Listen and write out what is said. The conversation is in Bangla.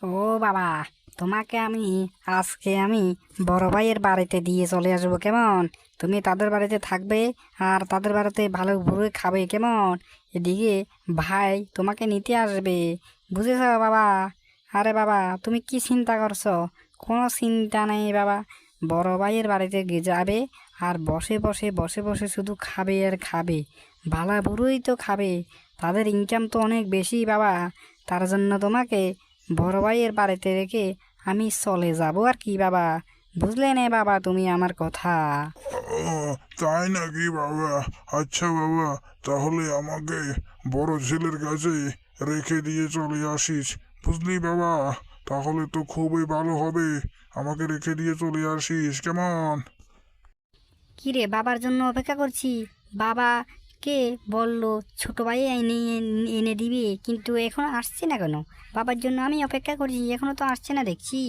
ও বাবা, তোমাকে আজকে আমি বড় ভাইয়ের বাড়িতে দিয়ে চলে আসবো, কেমন? তুমি তাদের বাড়িতে থাকবে আর তাদের বাড়িতে ভালো ভরে খাবে, কেমন? এদিকে ভাই তোমাকে নিতে আসবে, বুঝেছ বাবা? আরে বাবা, তুমি কি চিন্তা করছো? কোনো চিন্তা নেই বাবা। বড় ভাইয়ের বাড়িতে যাবে আর বসে বসে শুধু খাবে আর খাবে। ভালা বুড়োই তো খাবে, তাদের ইনকাম তো অনেক বেশি বাবা। তার জন্য তোমাকে বড় ভাইয়ের বাড়িতে রেখে আমি চলে যাব আর কি বাবা। বুঝলে না বাবা তুমি আমার কথা? ও, তাই নাকি বাবা? আচ্ছা বাবা, তাহলে আমাকে বড় ছেলের কাছে রেখে দিয়ে চলে আসিস, বুঝলি বাবা? তাহলে তো খুবই ভালো হবে, আমাকে রেখে দিয়ে চলে আসিস, কেমন? কি রে, বাবার জন্য অপেক্ষা করছি। বাবা কে বললো ছোট ভাই এনে এনে দিবে, কিন্তু এখন আসছে না কেন? বাবার জন্য আমি অপেক্ষা করছি, এখনো তো আসছে না দেখছি।